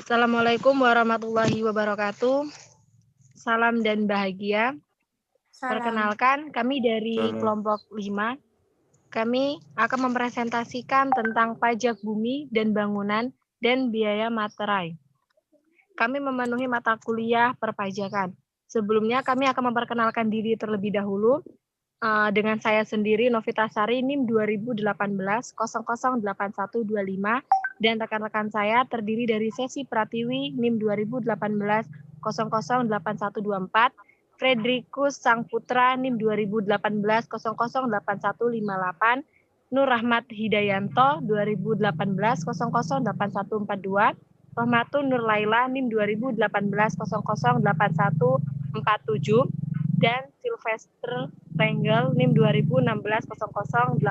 Assalamualaikum warahmatullahi wabarakatuh. Salam dan bahagia. Perkenalkan, kami dari kelompok 5. Kami akan mempresentasikan tentang pajak bumi dan bangunan dan biaya materai. Kami memenuhi mata kuliah perpajakan. Sebelumnya kami akan memperkenalkan diri terlebih dahulu. Dengan saya sendiri, Novita Sari, NIM 2018 008125, dan rekan-rekan saya terdiri dari Sesi Pratiwi, NIM 2018 008124, Fredrikus Sang Putra, NIM 2018 008158, Nur Rahmat Hidayanto, 2018 008142, Rahmatun Nur Laila, NIM 2018 008147, dan Sylvester Tengel, NIM 2016 008454.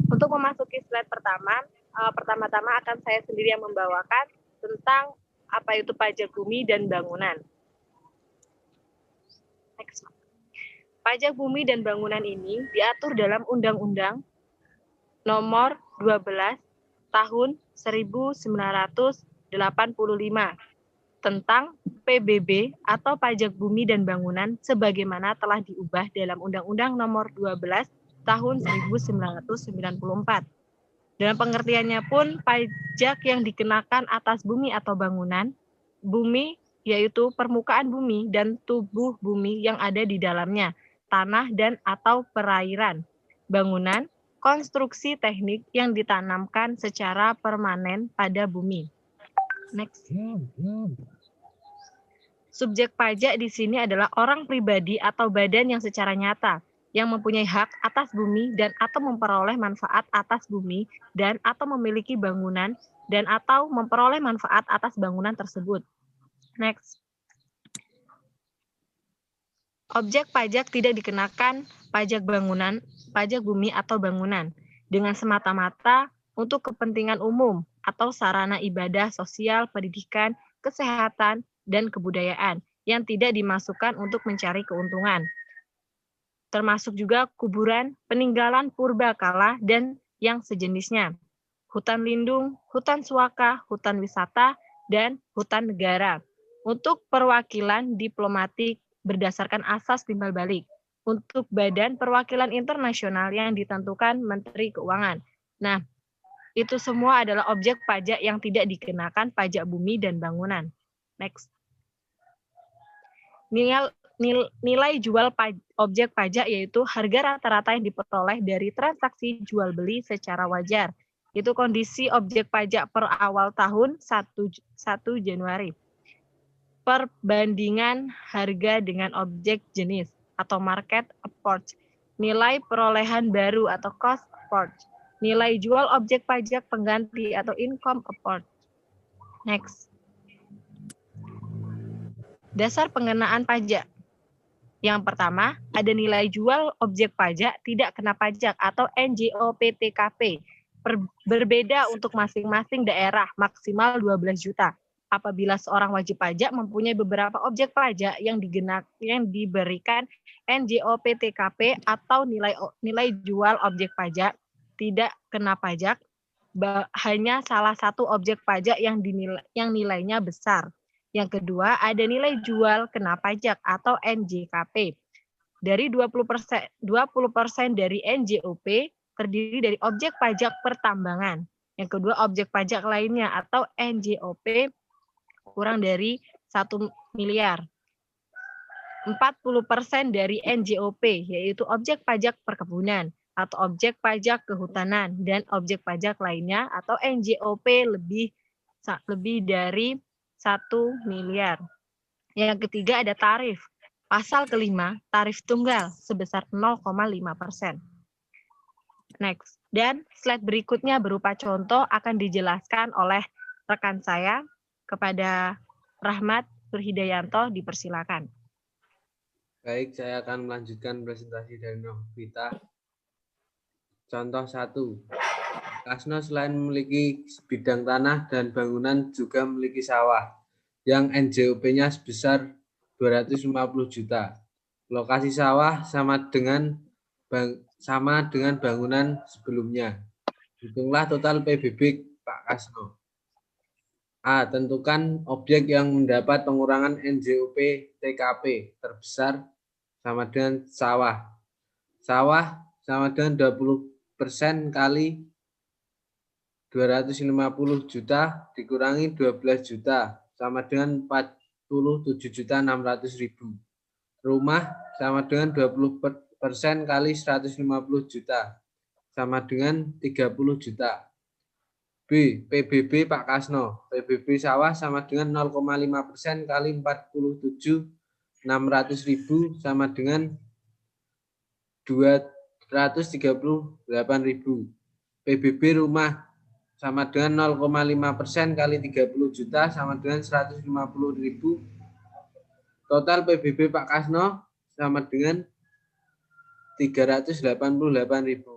Untuk memasuki slide pertama-tama akan saya sendiri yang membawakan tentang apa itu pajak bumi dan bangunan. Next. Pajak bumi dan bangunan ini diatur dalam Undang-Undang Nomor 12 Tahun 1985 tentang PBB atau pajak bumi dan bangunan sebagaimana telah diubah dalam Undang-Undang Nomor 12 Tahun 1994. Dalam pengertiannya pun, pajak yang dikenakan atas bumi atau bangunan, bumi yaitu permukaan bumi dan tubuh bumi yang ada di dalamnya, tanah dan atau perairan. Bangunan, konstruksi teknik yang ditanamkan secara permanen pada bumi. Next. Subjek pajak di sini adalah orang pribadi atau badan yang secara nyata yang mempunyai hak atas bumi dan atau memperoleh manfaat atas bumi dan atau memiliki bangunan dan atau memperoleh manfaat atas bangunan tersebut. Next. Objek pajak tidak dikenakan pajak bangunan, pajak bumi atau bangunan dengan semata-mata untuk kepentingan umum atau sarana ibadah sosial, pendidikan, kesehatan, dan kebudayaan yang tidak dimasukkan untuk mencari keuntungan. Termasuk juga kuburan, peninggalan purba kala, dan yang sejenisnya. Hutan lindung, hutan suaka, hutan wisata, dan hutan negara. Untuk perwakilan diplomatik berdasarkan asas timbal balik. Untuk badan perwakilan internasional yang ditentukan Menteri Keuangan. Nah, itu semua adalah objek pajak yang tidak dikenakan pajak bumi dan bangunan. Next. Nilai jual objek pajak yaitu harga rata-rata yang diperoleh dari transaksi jual beli secara wajar. Itu kondisi objek pajak per awal tahun 1 Januari. Perbandingan harga dengan objek jenis atau market approach. Nilai perolehan baru atau cost approach. Nilai jual objek pajak pengganti atau income approach. Next. Dasar pengenaan pajak. Yang pertama, ada nilai jual objek pajak tidak kena pajak atau NJOP-TKP. Berbeda untuk masing-masing daerah, maksimal 12 juta. Apabila seorang wajib pajak mempunyai beberapa objek pajak yang diberikan NJOP-TKP atau nilai jual objek pajak tidak kena pajak, hanya salah satu objek pajak yang nilainya besar. Yang kedua, ada nilai jual kena pajak atau NJKP. Dari 20% dari NJOP terdiri dari objek pajak pertambangan. Yang kedua, objek pajak lainnya atau NJOP kurang dari 1 miliar. 40% dari NJOP, yaitu objek pajak perkebunan atau objek pajak kehutanan dan objek pajak lainnya atau NJOP lebih dari 1 miliar. Yang ketiga ada tarif. Pasal kelima, tarif tunggal sebesar 0,5%. Next. Dan slide berikutnya berupa contoh akan dijelaskan oleh rekan saya kepada Rahmat Hidayanto, dipersilakan. Baik, saya akan melanjutkan presentasi dari Novita. Contoh 1. Kasno selain memiliki bidang tanah dan bangunan juga memiliki sawah yang NJOP-nya sebesar 250 juta. Lokasi sawah sama dengan bangunan sebelumnya. Hitunglah total PBB Pak Kasno. A. Tentukan objek yang mendapat pengurangan NJOP TKP terbesar sama dengan sawah. Sawah sama dengan 20% kali 250 juta dikurangi 12 juta sama dengan 47.600.000. Rumah sama dengan 20% kali 150 juta sama dengan 30 juta. B. PBB Pak Kasno. PBB sawah sama dengan 0,5% kali 47.600.000 sama dengan 238.000. PBB rumah sama dengan 0,5% kali 30 juta sama dengan 150.000. Total PBB Pak Kasno sama dengan 388.000.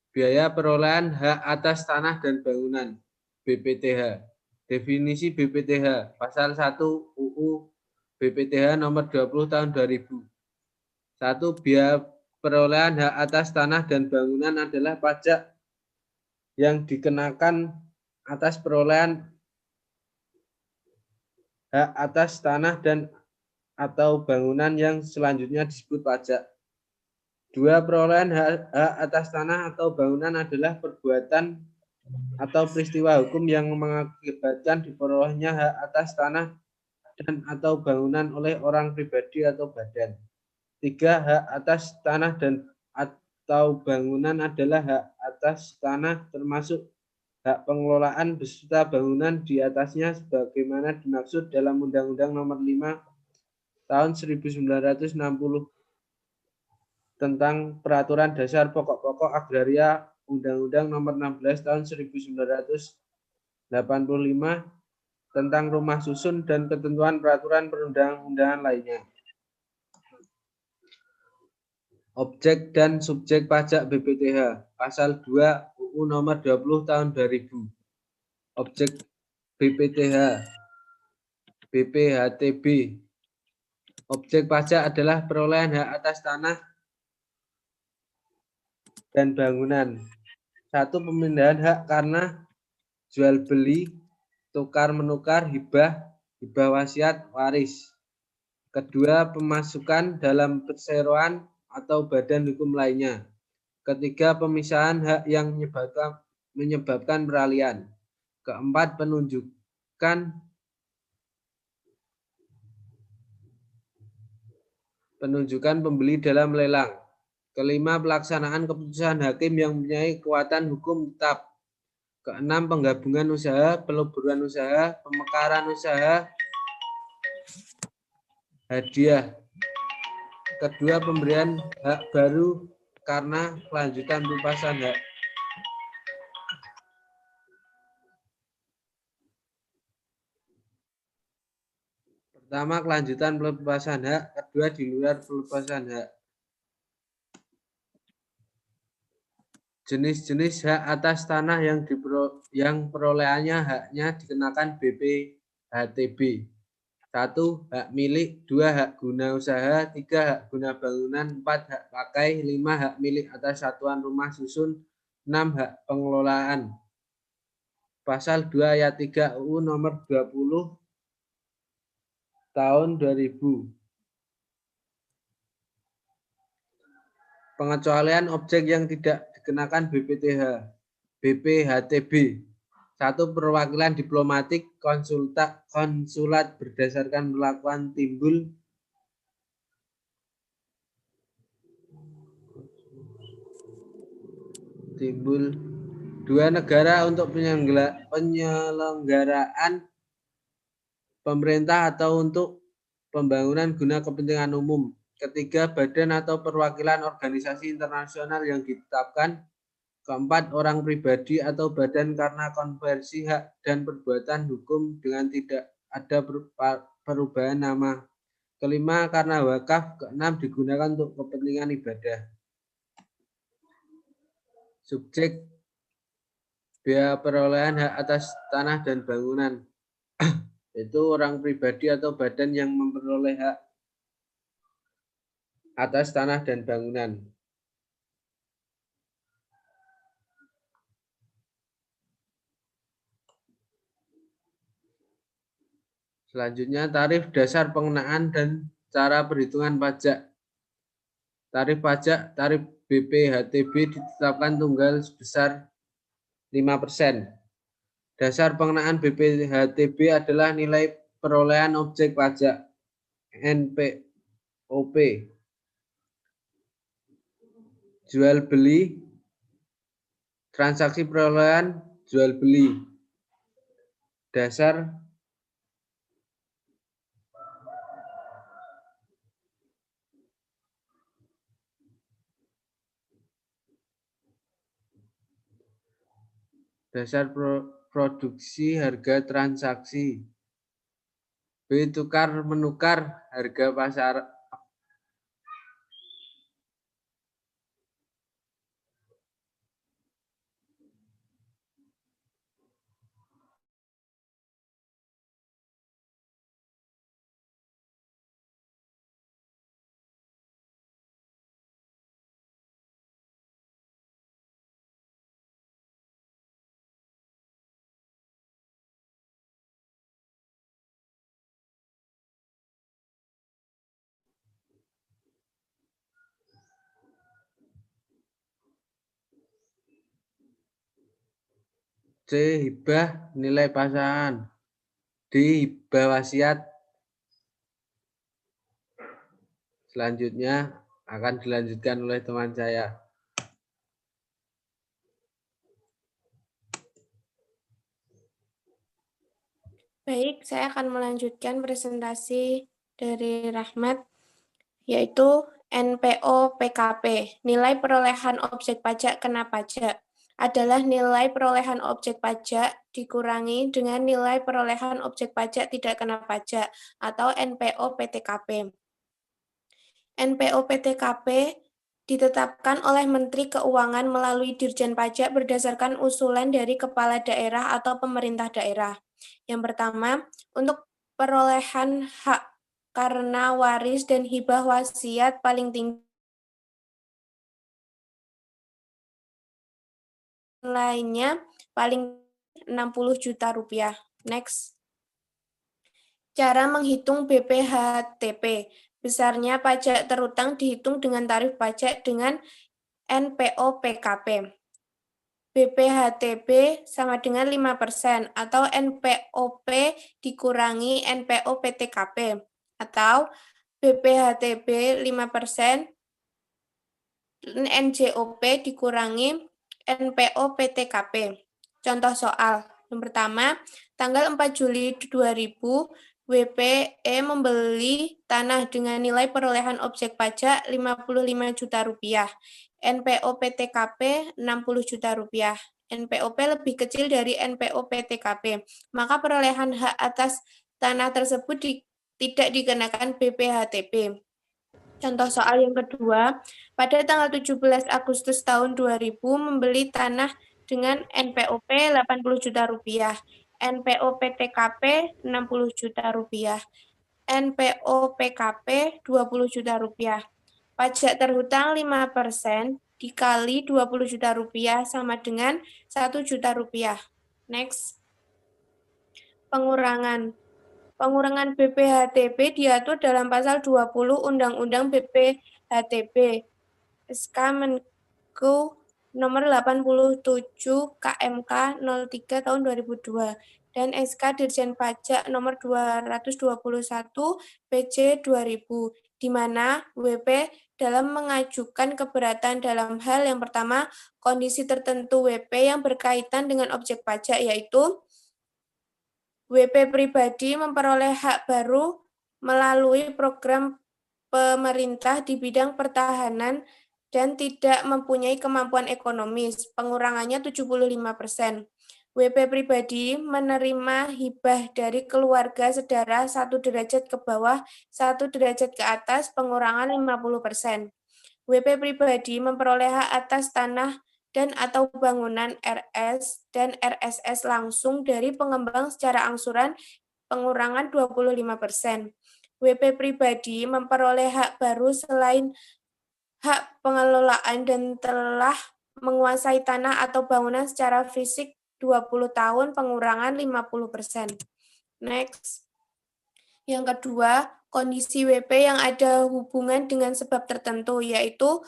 Biaya perolehan hak atas tanah dan bangunan BPTH. Definisi BPTH pasal 1 UU BPTH nomor 20 tahun 2000. 1. Biaya perolehan hak atas tanah dan bangunan adalah pajak yang dikenakan atas perolehan hak atas tanah dan atau bangunan yang selanjutnya disebut pajak. 2. Perolehan hak atas tanah atau bangunan adalah perbuatan atau peristiwa hukum yang mengakibatkan diperolehnya hak atas tanah dan atau bangunan oleh orang pribadi atau badan. 3. Hak atas tanah dan atau bangunan adalah hak atas tanah termasuk hak pengelolaan beserta bangunan di atasnya sebagaimana dimaksud dalam Undang-Undang Nomor 5 Tahun 1960 tentang Peraturan Dasar Pokok-pokok Agraria, Undang-Undang Nomor 16 Tahun 1985 tentang rumah susun dan ketentuan peraturan perundang-undangan lainnya. Objek dan subjek pajak BPTH, Pasal 2 UU Nomor 20 Tahun 2000. Objek BPTH, BPHTB. Objek pajak adalah perolehan hak atas tanah dan bangunan. 1. Pemindahan hak karena jual beli, tukar menukar, hibah wasiat, waris. 2. Pemasukan dalam perseroan atau badan hukum lainnya. 3. Pemisahan hak yang menyebabkan peralihan. 4. Penunjukan pembeli dalam lelang. 5. Pelaksanaan keputusan hakim yang mempunyai kekuatan hukum tetap. 6. Penggabungan usaha, peluburan usaha, pemekaran usaha, hadiah. 2. Pemberian hak baru karena kelanjutan pelepasan hak. Pertama, kelanjutan pelepasan hak. Kedua, di luar pelepasan hak. Jenis-jenis hak atas tanah yang perolehannya haknya dikenakan BPHTB. 1. Hak milik. 2. Hak guna usaha. 3. Hak guna bangunan. 4. Hak pakai. 5. Hak milik atas satuan rumah susun. 6. Hak pengelolaan. Pasal 2 ayat 3 UU Nomor 20 Tahun 2000. Pengecualian objek yang tidak dikenakan BPHTB. 1. Perwakilan diplomatik, konsulat berdasarkan perlakuan timbul. 2. Negara untuk penyelenggaraan pemerintah atau untuk pembangunan guna kepentingan umum. 3. Badan atau perwakilan organisasi internasional yang ditetapkan. 4. Orang pribadi atau badan karena konversi hak dan perbuatan hukum dengan tidak ada perubahan nama. 5. Karena wakaf. 6. Digunakan untuk kepentingan ibadah. Subjek biaya perolehan hak atas tanah dan bangunan. Itu orang pribadi atau badan yang memperoleh hak atas tanah dan bangunan. Selanjutnya, tarif dasar pengenaan dan cara perhitungan pajak. Tarif pajak, tarif BPHTB ditetapkan tunggal sebesar 5%. Dasar pengenaan BPHTB adalah nilai perolehan objek pajak NPOP. Jual beli, transaksi perolehan jual beli. Dasar produksi harga transaksi. B. Tukar menukar harga pasar. C. Hibah nilai pasangan. D. Hibah wasiat. Selanjutnya akan dilanjutkan oleh teman saya. Baik, saya akan melanjutkan presentasi dari Rahmat, yaitu NPO PKP. Nilai perolehan objek pajak kena pajak adalah nilai perolehan objek pajak dikurangi dengan nilai perolehan objek pajak tidak kena pajak atau NPO PTKP. NPO PTKP ditetapkan oleh Menteri Keuangan melalui Dirjen Pajak berdasarkan usulan dari kepala daerah atau pemerintah daerah. Yang pertama, untuk perolehan hak karena waris dan hibah wasiat paling tinggi nilainya paling 60 juta rupiah. Next. Cara menghitung BPHTP. Besarnya pajak terutang dihitung dengan tarif pajak dengan NPO PKP. BPHTB sama dengan 5% atau NPOP dikurangi NPO PTKP atau BPHTB 5%, NJOP dikurangi NPO PTKP. Contoh soal. Yang pertama, tanggal 4 Juli 2000, WPE membeli tanah dengan nilai perolehan objek pajak 55 juta rupiah. NPO PTKP 60 juta rupiah. NPOP lebih kecil dari NPO PTKP. Maka perolehan hak atas tanah tersebut tidak dikenakan BPHTB. Contoh soal yang kedua, pada tanggal 17 Agustus tahun 2000 membeli tanah dengan NPOP 80 juta rupiah, NPO PTKP 60 juta rupiah, NPO PKP 20 juta rupiah. Pajak terhutang 5% dikali 20 juta rupiah sama dengan 1 juta rupiah. Next. Pengurangan BPHTB diatur dalam pasal 20 Undang-Undang BPHTB SK Menku nomor 87 KMK 03 tahun 2002 dan SK Dirjen Pajak nomor 221 PC 2000 di mana WP dalam mengajukan keberatan dalam hal yang pertama kondisi tertentu WP yang berkaitan dengan objek pajak yaitu WP pribadi memperoleh hak baru melalui program pemerintah di bidang pertahanan dan tidak mempunyai kemampuan ekonomis. Pengurangannya 75%. WP pribadi menerima hibah dari keluarga saudara 1 derajat ke bawah, 1 derajat ke atas, pengurangan 50%. WP pribadi memperoleh hak atas tanah dan atau bangunan RS dan RSS langsung dari pengembang secara angsuran pengurangan 25%. WP pribadi memperoleh hak baru selain hak pengelolaan dan telah menguasai tanah atau bangunan secara fisik 20 tahun pengurangan 50%. Next. Yang kedua, kondisi WP yang ada hubungan dengan sebab tertentu, yaitu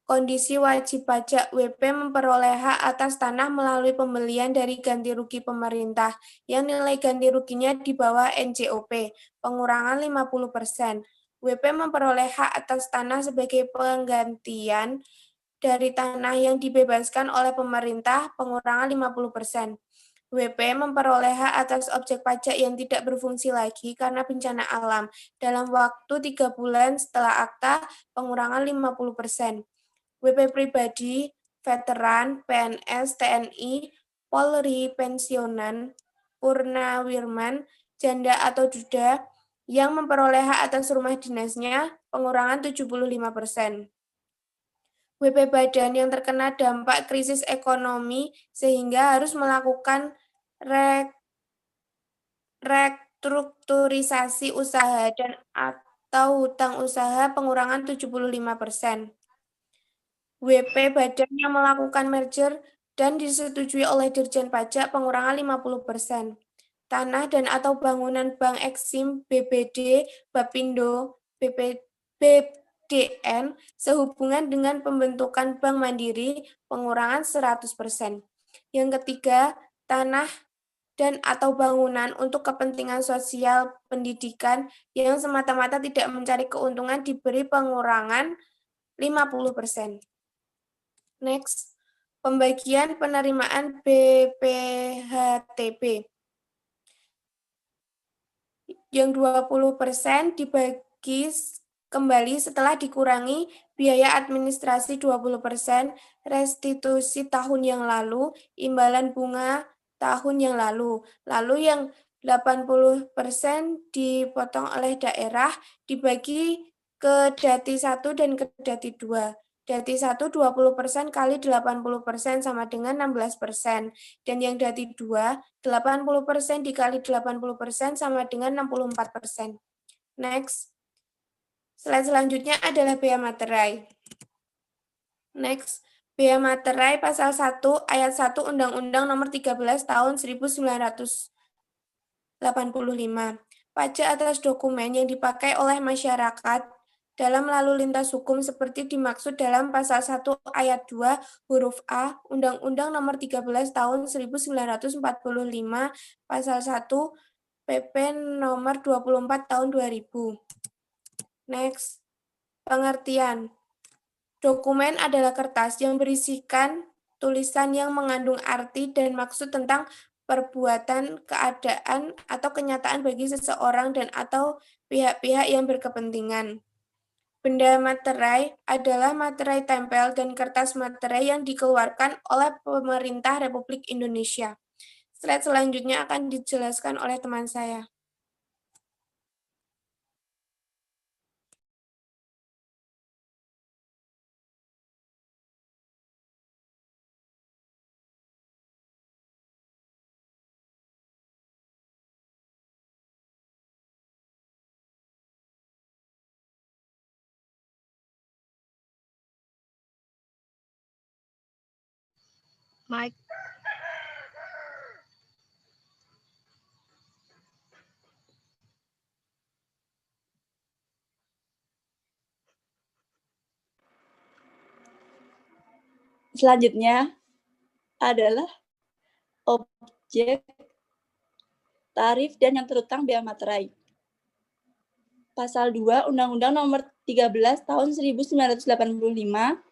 kondisi wajib pajak WP memperoleh hak atas tanah melalui pembelian dari ganti rugi pemerintah yang nilai ganti ruginya di bawah NJOP, pengurangan 50%. WP memperoleh hak atas tanah sebagai penggantian dari tanah yang dibebaskan oleh pemerintah, pengurangan 50%. WP memperoleh hak atas objek pajak yang tidak berfungsi lagi karena bencana alam dalam waktu 3 bulan setelah akta, pengurangan 50%. WP pribadi, veteran, PNS, TNI, Polri, pensiunan, purnawirawan, janda atau duda yang memperoleh hak atas rumah dinasnya, pengurangan 75%. WP badan yang terkena dampak krisis ekonomi sehingga harus melakukan restrukturisasi usaha dan atau hutang usaha, pengurangan 75%. WP badan yang melakukan merger dan disetujui oleh Dirjen Pajak, pengurangan 50%. Tanah dan atau bangunan Bank Eksim, BBD, Bapindo, BDN sehubungan dengan pembentukan Bank Mandiri, pengurangan 100%. Yang ketiga, tanah dan atau bangunan untuk kepentingan sosial pendidikan yang semata-mata tidak mencari keuntungan diberi pengurangan 50%. Next, pembagian penerimaan BPHTB. Yang 20% dibagi kembali setelah dikurangi biaya administrasi 20%, restitusi tahun yang lalu, imbalan bunga tahun yang lalu. Lalu yang 80% dipotong oleh daerah, dibagi ke Dati 1 dan ke Dati 2. Dati 1 20% kali 80% sama dengan 16%. Dan yang Dati 2, 80% dikali 80% sama dengan 64%. Next. Slide selanjutnya adalah bea materai. Next. Bea materai pasal 1 ayat 1 Undang-Undang Nomor 13 Tahun 1985. Pajak atas dokumen yang dipakai oleh masyarakat dalam lalu lintas hukum seperti dimaksud dalam pasal 1 ayat 2 huruf A Undang-Undang Nomor 13 Tahun 1945, pasal 1 PP Nomor 24 Tahun 2000. Next. Pengertian. Dokumen adalah kertas yang berisikan tulisan yang mengandung arti dan maksud tentang perbuatan, keadaan, atau kenyataan bagi seseorang dan atau pihak-pihak yang berkepentingan. Benda materai adalah materai tempel dan kertas materai yang dikeluarkan oleh pemerintah Republik Indonesia. Slide selanjutnya akan dijelaskan oleh teman saya. Mike. Selanjutnya adalah objek, tarif, dan yang terutang bea materai. Pasal 2 Undang-Undang Nomor 13 Tahun 1985,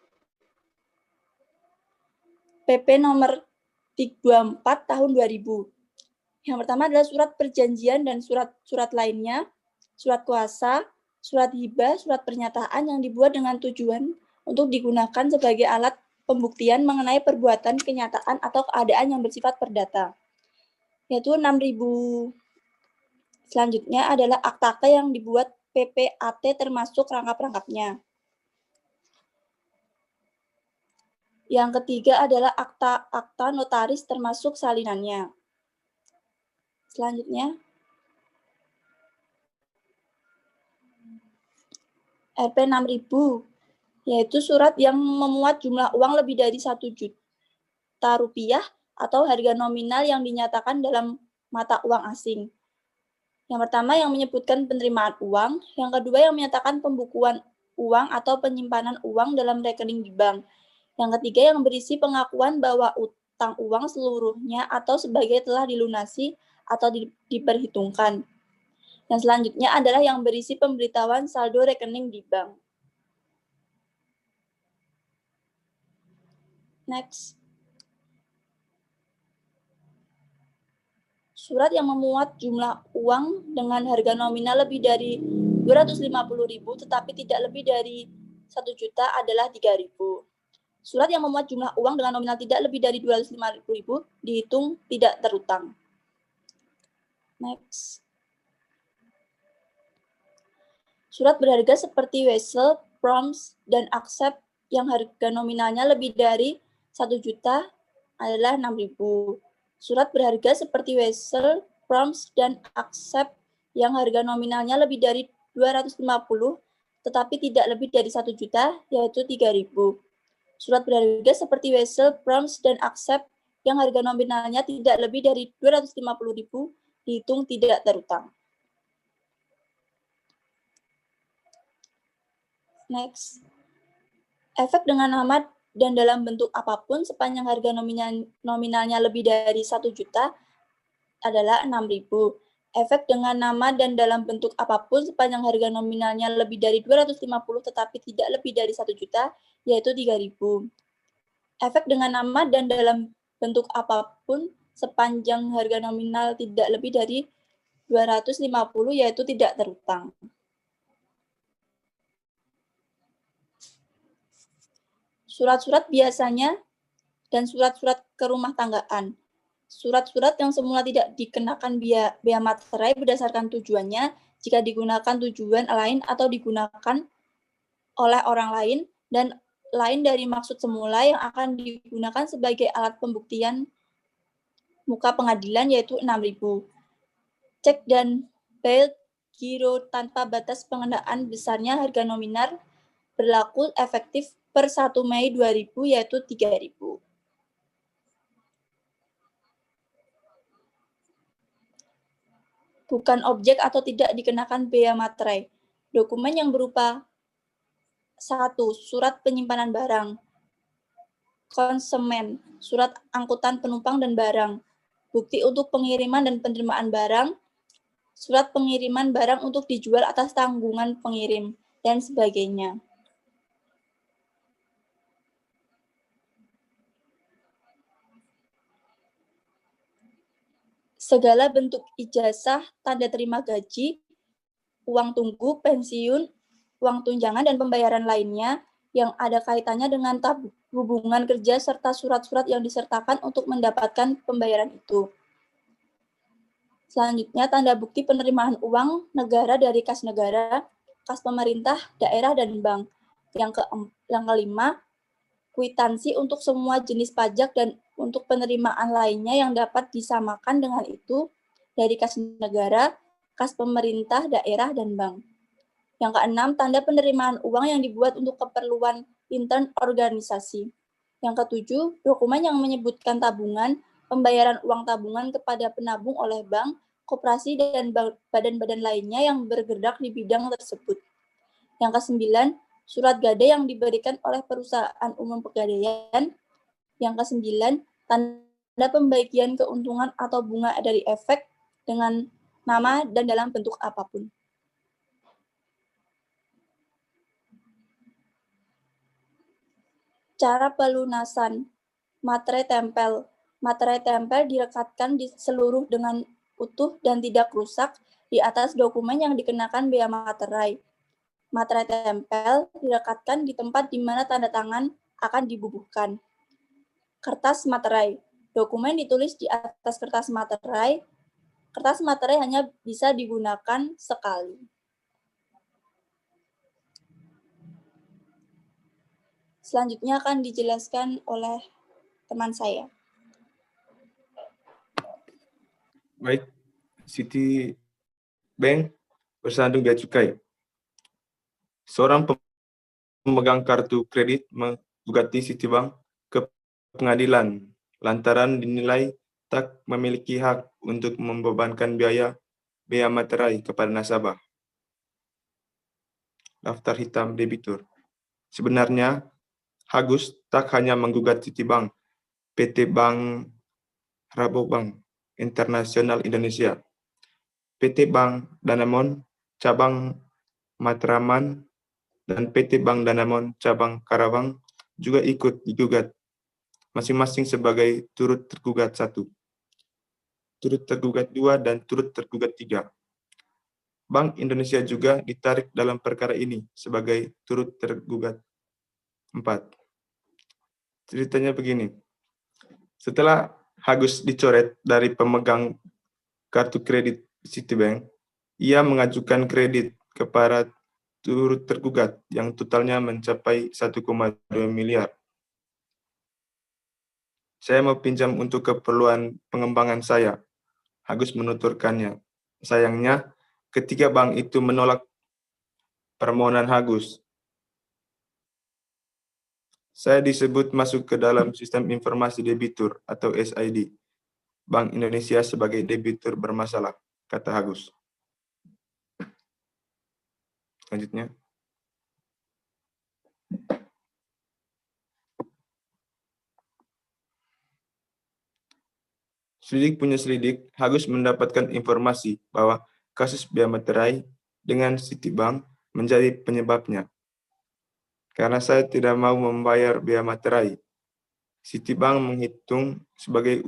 PP Nomor 24 Tahun 2000. Yang pertama adalah surat perjanjian dan surat-surat lainnya, surat kuasa, surat hibah, surat pernyataan yang dibuat dengan tujuan untuk digunakan sebagai alat pembuktian mengenai perbuatan, kenyataan, atau keadaan yang bersifat perdata. Yaitu 6.000. Selanjutnya adalah akta yang dibuat PPAT termasuk rangkap-rangkapnya. Yang ketiga adalah akta notaris termasuk salinannya. Selanjutnya, RP 6.000, yaitu surat yang memuat jumlah uang lebih dari 1 juta rupiah atau harga nominal yang dinyatakan dalam mata uang asing. Yang pertama yang menyebutkan penerimaan uang, yang kedua yang menyatakan pembukuan uang atau penyimpanan uang dalam rekening di bank. Yang ketiga yang berisi pengakuan bahwa utang uang seluruhnya atau sebagai telah dilunasi atau diperhitungkan. Yang selanjutnya adalah yang berisi pemberitahuan saldo rekening di bank. Next. Surat yang memuat jumlah uang dengan harga nominal lebih dari 250.000 tetapi tidak lebih dari 1 juta adalah 3.000. Surat yang memuat jumlah uang dengan nominal tidak lebih dari 250.000 dihitung tidak terutang. Next. Surat berharga seperti wesel, proms, dan accept yang harga nominalnya lebih dari 1 juta adalah 6.000. Surat berharga seperti wesel, proms, dan accept yang harga nominalnya lebih dari 250 tetapi tidak lebih dari 1 juta yaitu 3.000. Surat berharga seperti wesel, proms, dan accept yang harga nominalnya tidak lebih dari 250.000 dihitung tidak terutang. Next. Efek dengan nama dan dalam bentuk apapun sepanjang harga nominalnya lebih dari 1 juta adalah 6.000. Efek dengan nama dan dalam bentuk apapun sepanjang harga nominalnya lebih dari 250 tetapi tidak lebih dari 1 juta yaitu 3.000. Efek dengan nama dan dalam bentuk apapun sepanjang harga nominal tidak lebih dari 250 yaitu tidak terutang. Surat-surat biasanya dan surat-surat kerumah tanggaan. Surat-surat yang semula tidak dikenakan bea materai berdasarkan tujuannya jika digunakan tujuan lain atau digunakan oleh orang lain dan lain dari maksud semula yang akan digunakan sebagai alat pembuktian muka pengadilan yaitu 6.000. Cek dan bail giro tanpa batas pengenaan besarnya harga nominal berlaku efektif per 1 Mei 2000 yaitu 3.000. Bukan objek atau tidak dikenakan bea materai. Dokumen yang berupa 1. Surat penyimpanan barang. Konsemen, surat angkutan penumpang dan barang. Bukti untuk pengiriman dan penerimaan barang. Surat pengiriman barang untuk dijual atas tanggungan pengirim, dan sebagainya. Segala bentuk ijazah, tanda terima gaji, uang tunggu, pensiun, uang tunjangan, dan pembayaran lainnya yang ada kaitannya dengan hubungan kerja serta surat-surat yang disertakan untuk mendapatkan pembayaran itu. Selanjutnya, tanda bukti penerimaan uang negara dari kas negara, kas pemerintah, daerah, dan bank. Yang kelima, kwitansi untuk semua jenis pajak dan untuk penerimaan lainnya yang dapat disamakan dengan itu dari kas negara, kas pemerintah, daerah, dan bank. Yang keenam, tanda penerimaan uang yang dibuat untuk keperluan intern organisasi. Yang ketujuh, dokumen yang menyebutkan tabungan, pembayaran uang tabungan kepada penabung oleh bank, koperasi, dan badan-badan lainnya yang bergerak di bidang tersebut. Yang kesembilan, surat gadai yang diberikan oleh perusahaan umum pegadaian. Yang kesembilan, tanda pembagian keuntungan atau bunga dari efek dengan nama dan dalam bentuk apapun. Cara pelunasan materai tempel. Materai tempel direkatkan di seluruh dengan utuh dan tidak rusak di atas dokumen yang dikenakan bea materai. Materai tempel direkatkan di tempat di mana tanda tangan akan dibubuhkan. Kertas materai. Dokumen ditulis di atas kertas materai. Kertas materai hanya bisa digunakan sekali. Selanjutnya akan dijelaskan oleh teman saya. Baik, Citibank bersandung bea cukai. Seorang pemegang kartu kredit menggugati Citibank ke pengadilan lantaran dinilai tak memiliki hak untuk membebankan biaya bea materai kepada nasabah. Daftar hitam debitur. Sebenarnya, Agus tak hanya menggugat Citibank, PT Bank Rabobank Internasional Indonesia, PT Bank Danamon Cabang Matraman, dan PT Bank Danamon Cabang Karawang juga ikut digugat, masing-masing sebagai turut tergugat 1, turut tergugat 2, dan turut tergugat 3. Bank Indonesia juga ditarik dalam perkara ini sebagai turut tergugat 4. Ceritanya begini. Setelah Agus dicoret dari pemegang kartu kredit Citibank, ia mengajukan kredit kepada turut tergugat yang totalnya mencapai 1,2 miliar. Saya mau pinjam untuk keperluan pengembangan saya, Agus menuturkannya. Sayangnya, ketiga bank itu menolak permohonan Agus. Saya disebut masuk ke dalam sistem informasi debitur atau SID. Bank Indonesia sebagai debitur bermasalah, kata Agus. Selanjutnya. Selidik punya selidik, Agus mendapatkan informasi bahwa kasus bea materai dengan Citibank menjadi penyebabnya. Karena saya tidak mau membayar bea materai, Citibank menghitung sebagai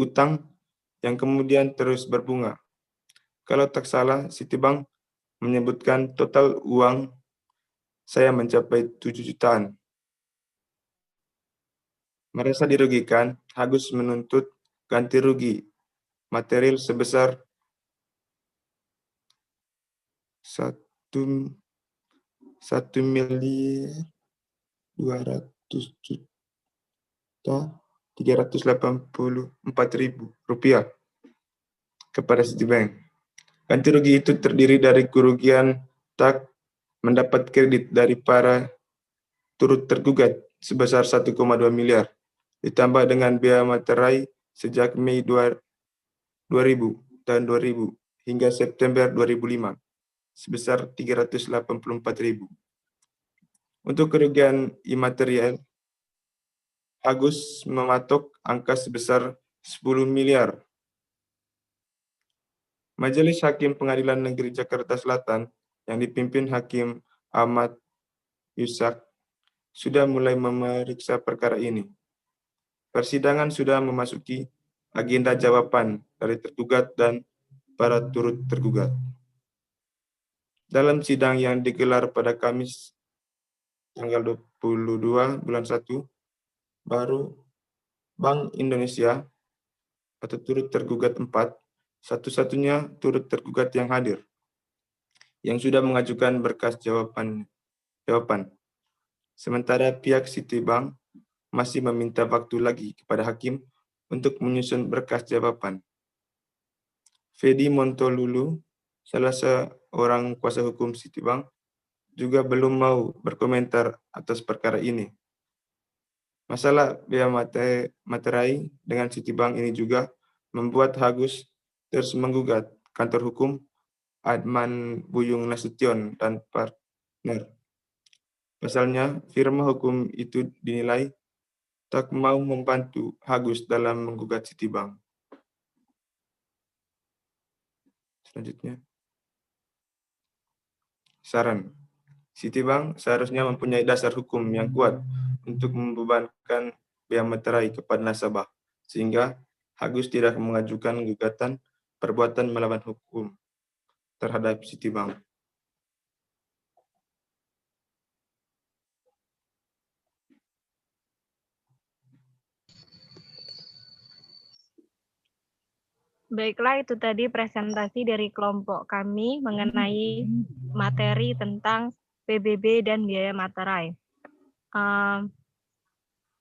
utang yang kemudian terus berbunga. Kalau tak salah, Citibank menyebutkan total uang saya mencapai 7 jutaan. Merasa dirugikan, Agus menuntut ganti rugi material sebesar 1.200.384.000 rupiah kepada Citibank. Ganti rugi itu terdiri dari kerugian tak mendapat kredit dari para turut tergugat sebesar 1,2 miliar, ditambah dengan bea materai sejak Mei 2000 hingga September 2005 sebesar 384.000. Untuk kerugian imaterial, Agus mematok angka sebesar 10 miliar. Majelis Hakim Pengadilan Negeri Jakarta Selatan yang dipimpin Hakim Ahmad Yusak sudah mulai memeriksa perkara ini. Persidangan sudah memasuki agenda jawaban dari tergugat dan para turut tergugat. Dalam sidang yang digelar pada Kamis tanggal 22 bulan 1, baru Bank Indonesia atau turut tergugat 4, satu-satunya turut tergugat yang hadir, yang sudah mengajukan berkas jawaban. Sementara pihak Citibank masih meminta waktu lagi kepada hakim untuk menyusun berkas jawaban. Fedi Montolulu, salah seorang kuasa hukum Citibank, juga belum mau berkomentar atas perkara ini. Masalah bea materai dengan Citibank ini juga membuat Agus terus menggugat kantor hukum Adman Buyung Nasution dan partner. Pasalnya, firma hukum itu dinilai tak mau membantu Agus dalam menggugat Citibank. Selanjutnya. Saran. Citibank seharusnya mempunyai dasar hukum yang kuat untuk membebankan bea materai kepada nasabah, sehingga Agus tidak mengajukan gugatan perbuatan melawan hukum terhadap Citibank. Baiklah, itu tadi presentasi dari kelompok kami mengenai materi tentang PBB dan biaya materai.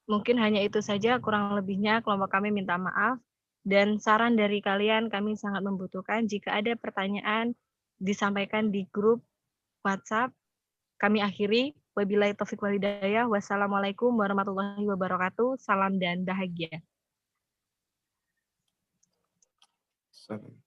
Mungkin hanya itu saja, kurang lebihnya kelompok kami minta maaf. Dan saran dari kalian kami sangat membutuhkan. Jika ada pertanyaan, disampaikan di grup WhatsApp. Kami akhiri. Wabillahi taufiq wal hidayah. Wassalamualaikum warahmatullahi wabarakatuh. Salam dan bahagia. Salam.